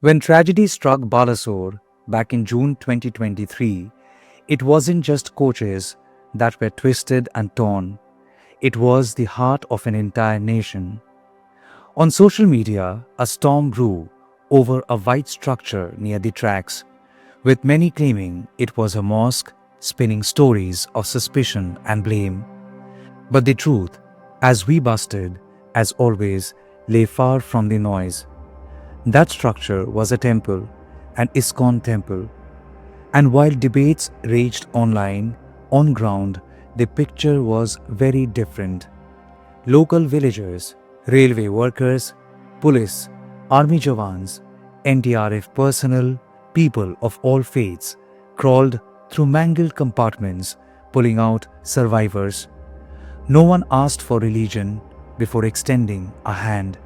When tragedy struck Balasore back in June 2023, it wasn't just coaches that were twisted and torn. It was the heart of an entire nation. On social media, a storm grew over a white structure near the tracks, with many claiming it was a mosque, spinning stories of suspicion and blame. But the truth, as we busted, as always, lay far from the noise. That structure was a temple, an ISKCON temple. And while debates raged online, on ground, the picture was very different. Local villagers, railway workers, police, army jawans, NDRF personnel, people of all faiths crawled through mangled compartments, pulling out survivors. No one asked for religion before extending a hand.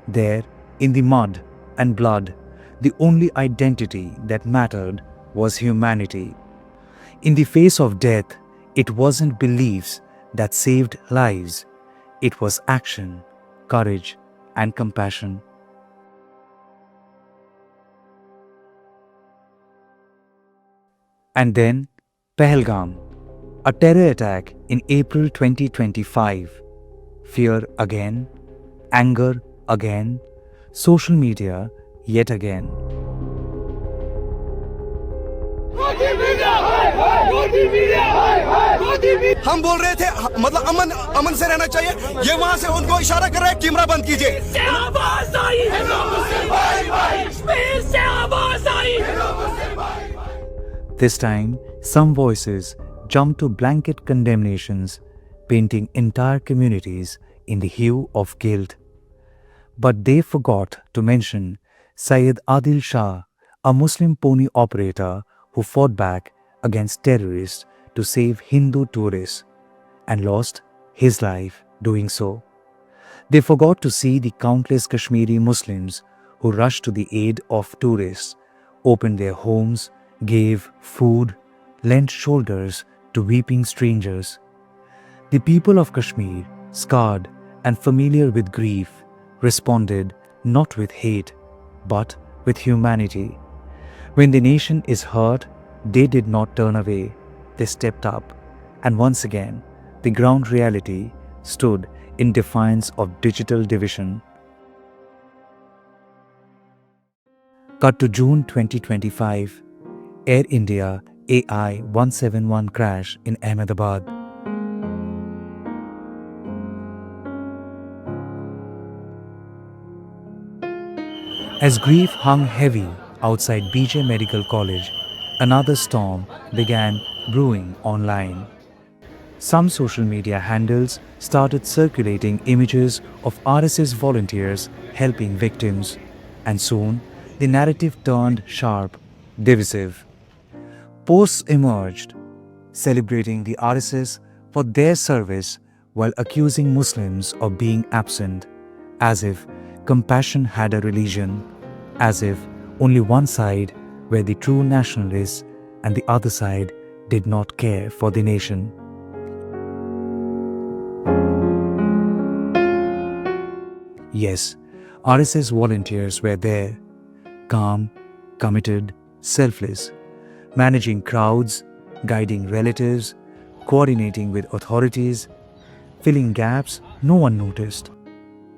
There, in the mud and blood, the only identity that mattered was humanity. In the face of death, it wasn't beliefs that saved lives. It was action, courage, and compassion. And then, Pahalgam, a terror attack in April 2025. Fear again, anger again, social media yet again. हम बोल रहे थे मतलब अमन अमन से रहना चाहिए, ये वहां से उनको इशारा कर रहा है कैमरा बंद कीजिए। This time, some voices jumped to blanket condemnations, painting entire communities in the hue of guilt. But they forgot to mention Syed Adil Shah, a Muslim pony operator who fought back against terrorists to save Hindu tourists and lost his life doing so. They forgot to see the countless Kashmiri Muslims who rushed to the aid of tourists, opened their homes, gave food, lent shoulders to weeping strangers. The people of Kashmir, scarred and familiar with grief, responded not with hate, but with humanity. When the nation is hurt, they did not turn away. They stepped up, and once again, the ground reality stood in defiance of digital division. Cut to June 2025, Air India AI-171 crash in Ahmedabad. As grief hung heavy outside BJ Medical College, another storm began brewing online. Some social media handles started circulating images of RSS volunteers helping victims, and soon the narrative turned sharp, divisive. Posts emerged celebrating the RSS for their service while accusing Muslims of being absent, as if compassion had a religion, as if only one side were the true nationalists and the other side did not care for the nation. Yes, RSS volunteers were there, calm, committed, selfless, managing crowds, guiding relatives, coordinating with authorities, filling gaps no one noticed.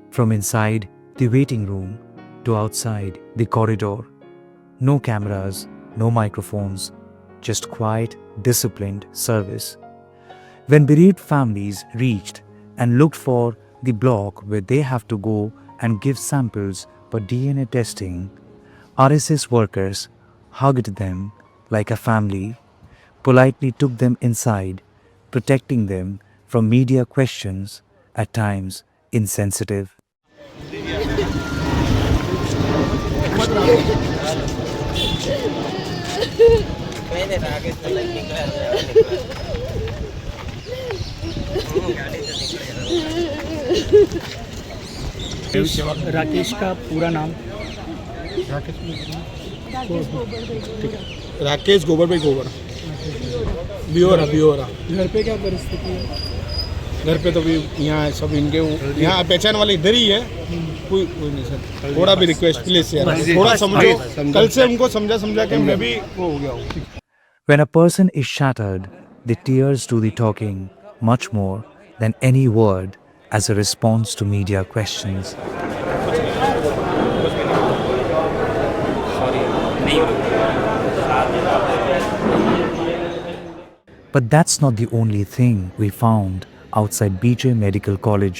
From inside the waiting room to outside the corridor, no cameras, no microphones, just quiet, disciplined service. When bereaved families reached and looked for the block where they have to go and give samples for DNA testing, RSS workers hugged them like a family, politely took them inside, protecting them from media questions, at times insensitive. Rakesh का पूरा नाम राकेश गोबर भाई गोबर बियोरा बियोरा। घर पे क्या परिस्थिति है? घर पे तो भी यहाँ है सब इनके यहाँ पहचान वाले इधर ही है। कोई नहीं सर, थोड़ा भी रिक्वेस्ट प्लीज यार, थोड़ा समझो। कल से हमको समझा के मैं भी वो हो गया हूँ। When a person is shattered, the tears do the talking much more than any word as a response to media questions. But that's not the only thing we found outside BJ Medical College,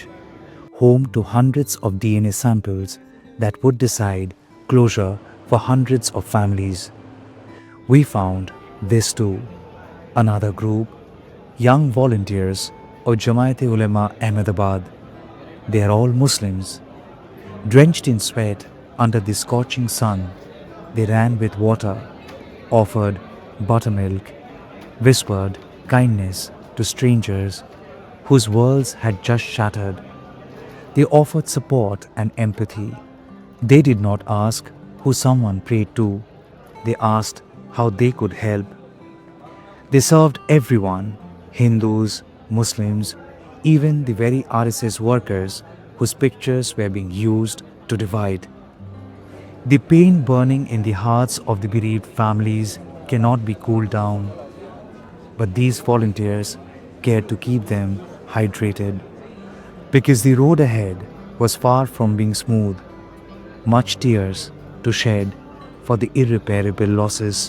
home to hundreds of DNA samples that would decide closure for hundreds of families. We found this too, another group, young volunteers of Jamaat-e-Ulema Ahmedabad. They are all Muslims. Drenched in sweat under the scorching sun, they ran with water, offered buttermilk, whispered kindness to strangers whose worlds had just shattered. They offered support and empathy. They did not ask who someone prayed to. They asked how they could help. They served everyone, Hindus, Muslims, even the very RSS workers whose pictures were being used to divide. The pain burning in the hearts of the bereaved families cannot be cooled down. But these volunteers cared to keep them hydrated, because the road ahead was far from being smooth. Much tears to shed for the irreparable losses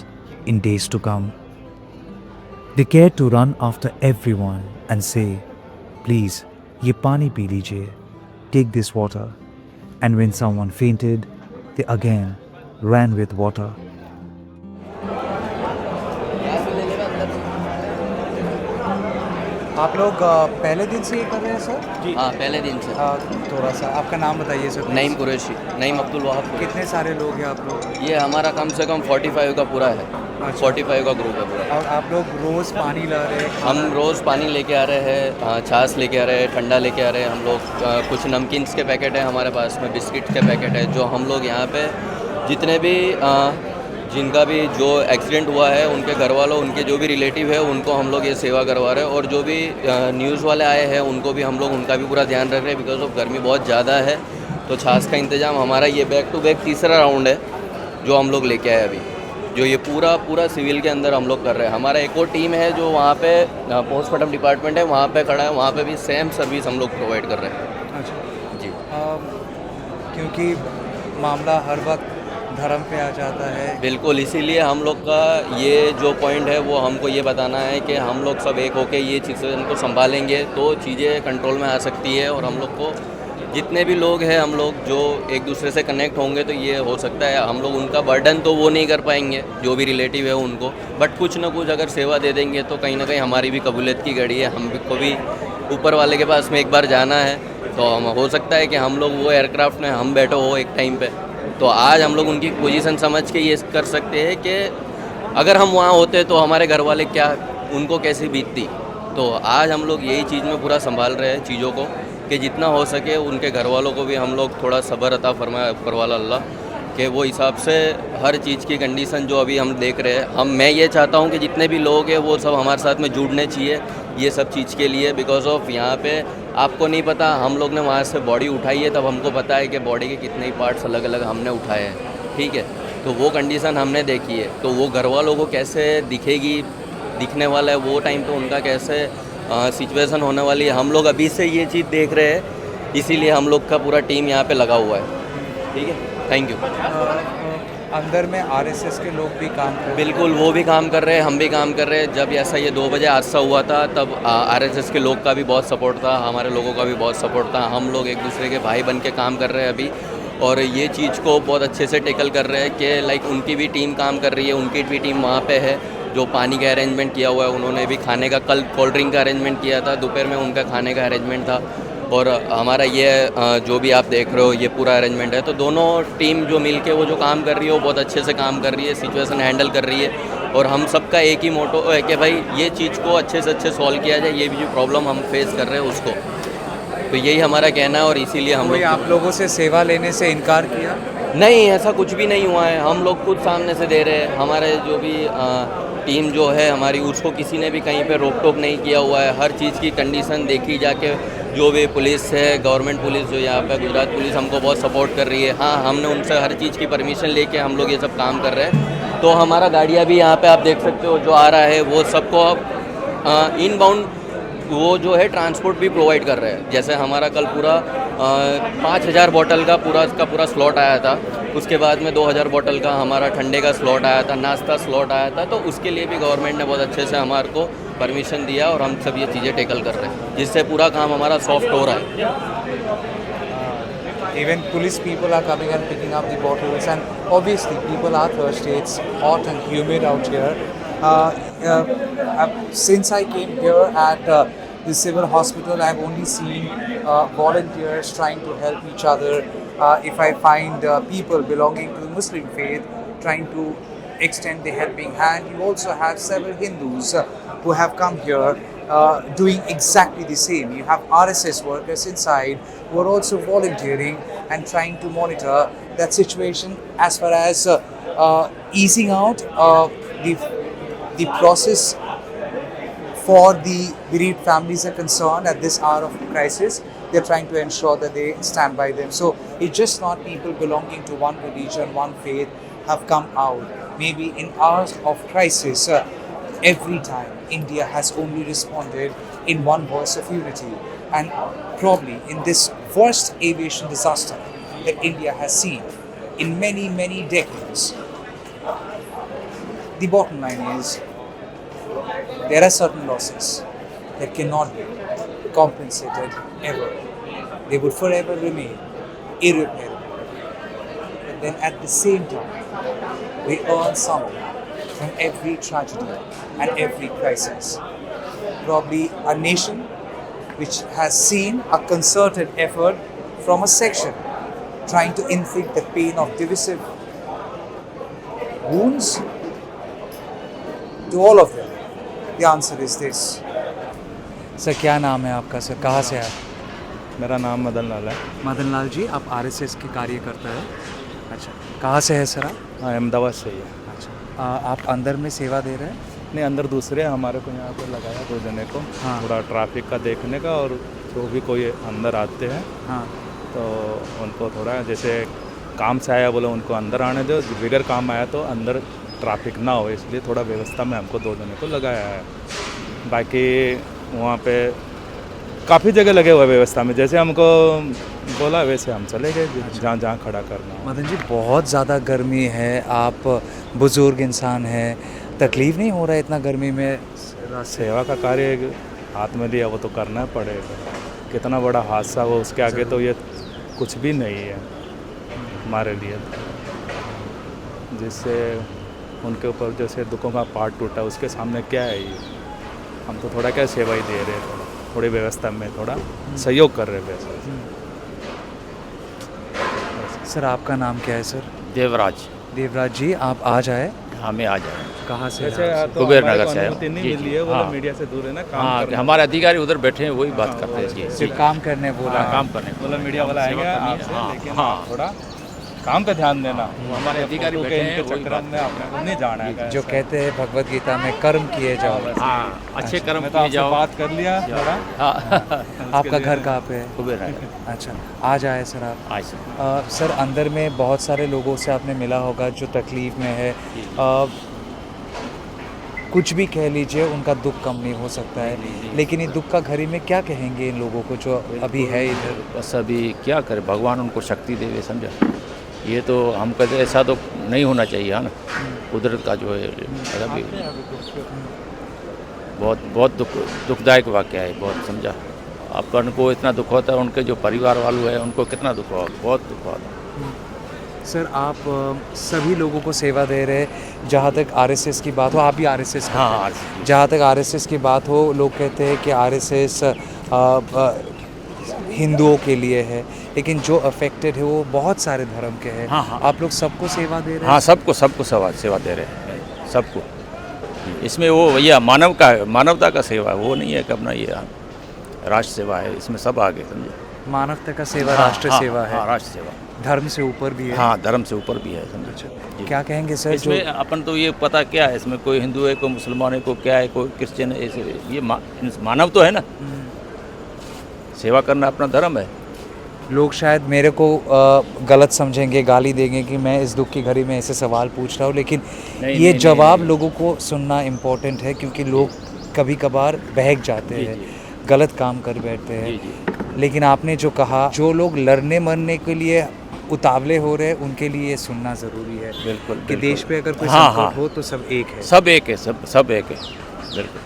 in days to come. They cared to run after everyone and say, "Please, ye pani pee lijiye, take this water." And when someone fainted, they again ran with water. आप लोग पहले दिन से ये कर रहे हैं sir? हाँ, पहले दिन से। थोड़ा सा आपका नाम बताइए सर। नईम कुरैशी, नईम अब्दुल वहाब। कितने सारे लोग हैं आप लोग? ये हमारा कम से कम 45 का पूरा है। अच्छा। 45 का ग्रुप है पूरा। और आप लोग रोज़ पानी ला रहे हैं? हम रोज़ पानी लेके आ रहे हैं, छाछ लेके आ रहे हैं, ठंडा लेके आ रहे हैं हम लोग। कुछ नमकीन्स के पैकेट हैं हमारे पास में, बिस्किट के पैकेट है, जो हम लोग यहाँ पे जितने भी जिनका भी जो एक्सीडेंट हुआ है उनके घर वालों, उनके जो भी रिलेटिव है, उनको हम लोग ये सेवा करवा रहे हैं। और जो भी न्यूज़ वाले आए हैं उनको भी हम लोग उनका भी पूरा ध्यान रख रहे हैं, बिकॉज ऑफ गर्मी बहुत ज़्यादा है। तो छाछ का इंतज़ाम हमारा ये बैक टू बैक तीसरा राउंड है जो हम लोग लेके आए अभी, जो ये पूरा सिविल के अंदर हम लोग कर रहे हैं। हमारा एक और टीम है जो वहाँ पे पोस्टमार्टम डिपार्टमेंट है, वहाँ पे खड़ा है, वहाँ पे भी सेम सर्विस हम लोग प्रोवाइड कर रहे हैं। अच्छा जी। क्योंकि मामला हर वक्त धर्म पे आ जाता है। बिल्कुल, इसीलिए हम लोग का ये जो पॉइंट है वो हमको ये बताना है कि हम लोग सब एक होके ये सिचुएशन को संभालेंगे तो चीज़ें कंट्रोल में आ सकती है। और हम लोग को जितने भी लोग हैं, हम लोग जो एक दूसरे से कनेक्ट होंगे तो ये हो सकता है हम लोग उनका बर्डन तो वो नहीं कर पाएंगे जो भी रिलेटिव है उनको, बट कुछ ना कुछ अगर सेवा दे देंगे तो कहीं ना कहीं हमारी भी कबूलियत की घड़ी है। हम को भी ऊपर वाले के पास में एक बार जाना है, तो हम हो सकता है कि हम लोग वो एयरक्राफ्ट में हम बैठे हो एक टाइम पे, तो आज हम लोग उनकी पोजीशन समझ के ये कर सकते हैं कि अगर हम वहाँ होते तो हमारे घर वाले क्या, उनको कैसी बीतती। तो आज हम लोग यही चीज़ में पूरा संभाल रहे हैं चीज़ों को कि जितना हो सके उनके घर वालों को भी हम लोग थोड़ा सब्र अता फरमाए ऊपर वाला अल्लाह, कि वो हिसाब से हर चीज़ की कंडीशन जो अभी हम देख रहे हैं। मैं ये चाहता हूँ कि जितने भी लोग हैं वो सब हमारे साथ में जुड़ने चाहिए ये सब चीज़ के लिए, बिकॉज ऑफ यहाँ पे आपको नहीं पता, हम लोग ने वहाँ से बॉडी उठाई है तब हमको पता है कि बॉडी के कितने ही पार्ट्स अलग अलग हमने उठाए हैं, ठीक है। तो वो कंडीशन हमने देखी है, तो वो घर वालों को कैसे दिखने वाला है वो टाइम पे उनका कैसे सिचुएशन होने वाली है, हम लोग अभी से ये चीज़ देख रहे हैं। इसीलिए हम लोग का पूरा टीम यहाँ पे लगा हुआ है, ठीक है। Thank you. अंदर में आरएसएस के लोग भी काम कर रहे हैं? बिल्कुल, वो भी काम कर रहे हैं, हम भी काम कर रहे हैं। जब ऐसा ये 2 बजे हादसा हुआ था तब आरएसएस के लोग का भी बहुत सपोर्ट था, हमारे लोगों का भी बहुत सपोर्ट था। हम लोग एक दूसरे के भाई बन के काम कर रहे हैं अभी, और ये चीज़ को बहुत अच्छे से टेकल कर रहे हैं कि लाइक उनकी भी टीम काम कर रही है, उनकी भी टीम वहाँ पे है जो पानी का अरेंजमेंट किया हुआ है। उन्होंने भी खाने का, कल कोल्ड ड्रिंक का अरेंजमेंट किया था, दोपहर में उनका खाने का अरेंजमेंट था, और हमारा ये जो भी आप देख रहे हो ये पूरा अरेंजमेंट है। तो दोनों टीम जो मिल के वो जो काम कर रही है वो बहुत अच्छे से काम कर रही है, सिचुएशन हैंडल कर रही है। और हम सबका एक ही मोटो है कि भाई ये चीज़ को अच्छे से अच्छे सॉल्व किया जाए, ये भी जो प्रॉब्लम हम फेस कर रहे हैं उसको, तो यही हमारा कहना है। और इसीलिए हम लोग आप लोगों से सेवा लेने से इनकार किया? नहीं, ऐसा कुछ भी नहीं हुआ है, हम लोग खुद सामने से दे रहे हैं। हमारे जो भी टीम जो है हमारी, उसको किसी ने भी कहीं पे रोक टोक नहीं किया हुआ है। हर चीज़ की कंडीशन देखी जाके, जो भी पुलिस है, गवर्नमेंट पुलिस जो यहाँ पे गुजरात पुलिस हमको बहुत सपोर्ट कर रही है। हाँ, हमने उनसे हर चीज़ की परमिशन लेके हम लोग ये सब काम कर रहे हैं। तो हमारा गाड़ियाँ भी यहाँ पे आप देख सकते हो जो आ रहा है, वो सबको इनबाउंड वो जो है ट्रांसपोर्ट भी प्रोवाइड कर रहे हैं। जैसे हमारा कल पूरा 5000 बोतल का पूरा स्लॉट आया था। उसके बाद में 2000 बोतल का हमारा ठंडे का स्लॉट आया था, नाश्ता स्लॉट आया था। तो उसके लिए भी गवर्नमेंट ने बहुत अच्छे से हमारे को परमिशन दिया और हम सब ये चीज़ें टेकल कर रहे हैं, जिससे पूरा काम हमारा सॉफ्ट हो रहा है। Even police people are coming and picking up the bottles, and obviously people are thirsty. It's hot and humid out here. Since I came here at the civil hospital, I've only seen volunteers trying to help each other. If I find people belonging to the Muslim faith trying to extend the helping hand, you also have several Hindus who have come here doing exactly the same. You have RSS workers inside who are also volunteering and trying to monitor that situation as far as easing out the process for the bereaved families are concerned at this hour of crisis. They're trying to ensure that they stand by them. So it's just not people belonging to one religion, one faith have come out. Maybe in hours of crisis, every time India has only responded in one voice of unity. And probably in this worst aviation disaster that India has seen in many, many decades, the bottom line is there are certain losses that cannot be compensated ever. They would forever remain irreparable. But then at the same time, we earn something from every tragedy and every crisis. Probably a nation which has seen a concerted effort from a section trying to inflict the pain of divisive wounds to all of them. The answer is this. Sir क्या नाम है आपका sir, कहाँ से आए? मेरा नाम मदन लाल है। मदन लाल जी, आप RSS के कार्यकर्ता है? अच्छा, कहाँ से है सर आप? हाँ, अहमदाबाद से ही है। अच्छा, आप अंदर में सेवा दे रहे हैं? नहीं, अंदर दूसरे हमारे को यहाँ पर लगाया 2 जने को, हाँ। थोड़ा ट्रैफिक का देखने का, और जो भी कोई अंदर आते हैं हाँ। तो उनको थोड़ा जैसे काम से आया बोले उनको अंदर आने दो, बगैर काम आया तो अंदर ट्रैफिक ना हो, इसलिए थोड़ा व्यवस्था में हमको 2 जने को लगाया है। बाकी वहाँ पे काफ़ी जगह लगे हुए व्यवस्था में, जैसे हमको बोला वैसे हम चले गए जहाँ जहाँ खड़ा करना। मदन जी, बहुत ज़्यादा गर्मी है, आप बुज़ुर्ग इंसान हैं, तकलीफ़ नहीं हो रहा है इतना गर्मी में? सेवा का कार्य हाथ में लिया वो तो करना पड़ेगा, कितना बड़ा हादसा हो उसके आगे तो ये कुछ भी नहीं है हमारे लिए। जिससे उनके ऊपर जैसे दुखों का पार्ट टूटा, उसके सामने क्या है ये? हम तो थोड़ा क्या सेवा ही दे रहे हैं, थोड़ी व्यवस्था में थोड़ा सहयोग कर रहे हैं वैसे। सर आपका नाम क्या है सर? देवराज। देवराज जी, आप आज आए? हाँ, मैं आ जाऊँ। कहाँ से? वैसे तो कुबेर हमारे नगर को से है। अनुमति नहीं जी, मिली है, वो हाँ। लोग मीडिया से दूर है ना, काम हाँ, करना। हमारे अधिकारी उधर बैठे हैं, वही बात करते हैं जी। सिर्फ काम करने बोला? हाँ, काम करने मतलब मीडिया वाला आएंगे सेवा करनी है, आपसे, हाँ, लेकिन हाँ। आप थोड़ा काम पे ध्यान देना। वो हमारे अधिकारी फोटो के बैठे हैं, इनके वही चक्कर बात में आपने को नहीं जाना है। जो कहते हैं भगवत गीता में कर्म किए जाओ। हाँ, अच्छे कर्म मैं तो किए आपसे जाओ। बात कर लिया थोड़ा। हाँ, आपका घर कहाँ पे है? कुबेर नगर। अच्छा, आज आए सर आप? आज से। सर अंदर में बहुत सारे लोगों से आपने मिला होगा जो तकलीफ़ में है, कुछ भी कह लीजिए, उनका दुख कम नहीं हो सकता है, लेकिन ये दुख का घड़ी में क्या कहेंगे इन लोगों को जो अभी है इधर? बस अभी क्या करे, भगवान उनको शक्ति देवे, समझा। ये तो हम कहते ऐसा तो नहीं होना चाहिए, है ना। कुदरत का जो है अभी बहुत दुखदायक वाक़या है, बहुत, समझा। अपन को इतना दुख होता है, उनके जो परिवार वालों है उनको कितना दुख हुआ, बहुत दुख हुआ। सर आप सभी लोगों को सेवा दे रहे हैं। जहाँ तक RSS की बात हो, आप भी RSS करते हैं? हाँ, RSS। जहाँ तक RSS की बात हो, लोग कहते हैं कि RSS हिंदुओं के लिए है, लेकिन जो अफेक्टेड है वो बहुत सारे धर्म के हैं। हाँ, हाँ। आप लोग सबको सेवा दे रहे हैं? हाँ, सबको सेवा दे रहे हैं, सबको। इसमें वो भैया मानवता का सेवा है, वो नहीं है कि अपना ये राष्ट्र सेवा है, इसमें सब आगे, समझे। मानवता का सेवा हाँ, राष्ट्र हाँ, सेवा है, हाँ, राष्ट्र सेवा। धर्म से ऊपर भी है। हाँ, धर्म से ऊपर भी है, समझो। जी। क्या कहेंगे सर, जो इसमें अपन तो ये पता क्या है, इसमें कोई हिंदू है, कोई मुसलमान है, कोई क्या है, कोई क्रिश्चियन है, ऐसे ये मानव तो है ना, सेवा करना अपना धर्म है। लोग शायद मेरे को गलत समझेंगे, गाली देंगे कि मैं इस दुख की घड़ी में ऐसे सवाल पूछ रहा हूँ, लेकिन नहीं, ये नहीं, जवाब नहीं। लोगों को सुनना इम्पोर्टेंट है, क्योंकि लोग कभी कभार बहक जाते जी, हैं, जी। गलत काम कर बैठते हैं। जी, जी। लेकिन आपने जो कहा, जो लोग लड़ने मरने के लिए उतावले हो रहे हैं, उनके लिए ये सुनना ज़रूरी है बिल्कुल, कि बिल्कुल। देश पे अगर कोई हाँ, संकट हाँ। हो तो सब एक है। सब एक है, सब एक है, बिल्कुल।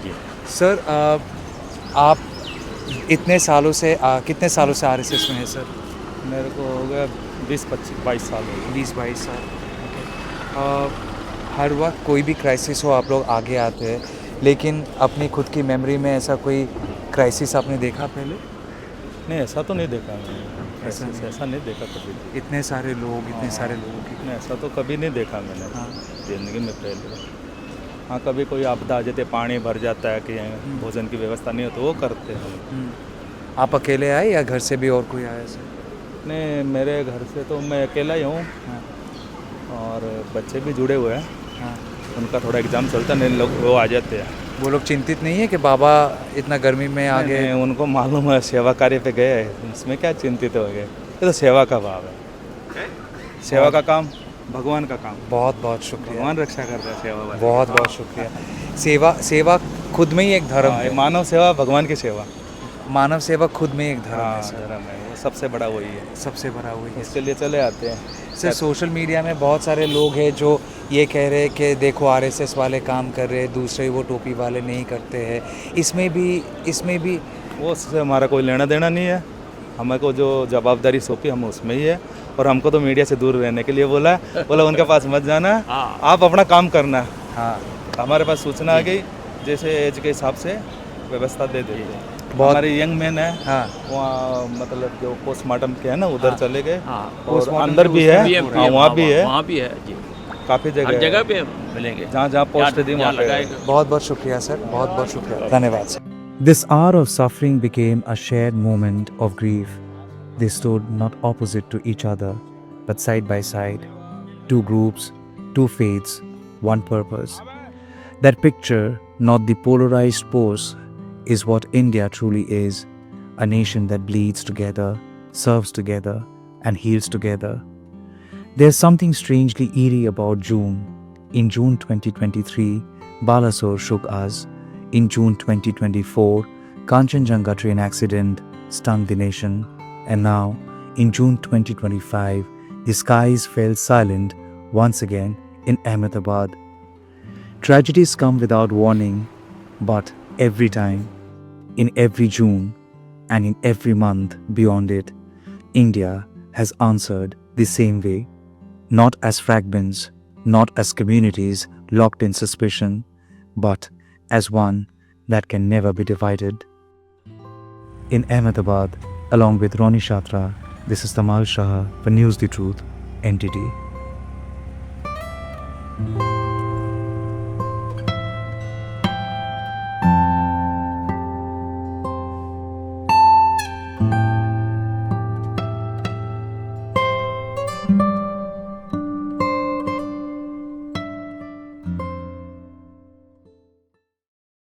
जी। सर आप इतने सालों से कितने सालों से आरएसएस में है सर? मेरे को हो गया 20-22 साल हो गए। 20-22 साल। हर वक्त कोई भी क्राइसिस हो आप लोग आगे आते हैं, लेकिन अपनी खुद की मेमोरी में ऐसा कोई क्राइसिस आपने देखा पहले? नहीं, ऐसा तो नहीं देखा मैंने, ऐसा नहीं देखा कभी। इतने सारे लोग, इतने सारे लोगों की। नहीं, ऐसा तो कभी नहीं देखा मैंने हाँ। ज़िंदगी में पहले। हाँ, कभी कोई आपदा आ जाती है, पानी भर जाता है कि भोजन की व्यवस्था नहीं हो तो वो करते हैं हम। आप अकेले आए या घर से भी और कोई आया सर? नहीं, मेरे घर से तो मैं अकेला ही हूँ हाँ, और बच्चे भी जुड़े हुए हैं। हाँ। उनका थोड़ा एग्ज़ाम चलता है, नहीं लोग वो आ जाते हैं। वो लोग चिंतित नहीं है कि बाबा इतना गर्मी में आगे? नहीं, उनको मालूम है सेवा कार्य पे गए हैं, इसमें क्या चिंतित हो गए। ये तो सेवा का भाव है, सेवा का काम भगवान का काम, बहुत बहुत शुक्रिया, भगवान रक्षा कर रहा है सेवा वाले। बहुत बहुत शुक्रिया। सेवा खुद में ही एक धर्म हाँ, ये है। मानव सेवा भगवान की सेवा। मानव सेवा खुद में एक धर्म है हाँ, सर। धर्म है, वो सबसे बड़ा वही है, सबसे बड़ा वही है। इसके लिए चले आते हैं। सर सोशल मीडिया में बहुत सारे लोग हैं जो ये कह रहे हैं कि देखो आरएसएस वाले काम कर रहे हैं, दूसरे वो टोपी वाले नहीं करते हैं। इसमें भी वो उससे हमारा कोई लेना देना नहीं है। हमें को जो जवाबदारी सौंपी हम उसमें ही है, और हमको तो मीडिया से दूर रहने के लिए बोला उनके पास मत जाना, आप अपना काम करना। हाँ, हमारे पास सूचना आ गई, जैसे एज के हिसाब से व्यवस्था दे देते हैं। बहुत- हमारे यंग मैन है हाँ। वहाँ, मतलब जो पोस्टमार्टम के है ना, उधर चले गए। हाँ, और पोस्टमार्टम अंदर के भी उसमें है, भी हाँ, वहाँ भी है, वहाँ भी है जी। काफ़ी हर जगह जगह है। पे मिलेंगे, जहाँ जहाँ पोस्ट दी वहाँ पे है। लगाएगा। बहुत बहुत शुक्रिया सर, बहुत बहुत शुक्रिया, धन्यवाद sir. This hour of suffering became a shared moment of grief. They stood not opposite to each other, but side by side. Two groups, two faiths, one purpose. That picture, not the polarized pose, is what India truly is. A nation that bleeds together, serves together, and heals together. There's something strangely eerie about June. In June 2023, Balasore shook us. In June 2024, Kanchenjunga train accident stung the nation. And now, in June 2025, the skies fell silent once again in Ahmedabad. Tragedies come without warning, but every time, in every June, and in every month beyond it, India has answered the same way. Not as fragments, not as communities locked in suspicion, but as one that can never be divided. In Ahmedabad, along with Ronnie Shatra, this is Tamal Shah for News the Truth, NTD.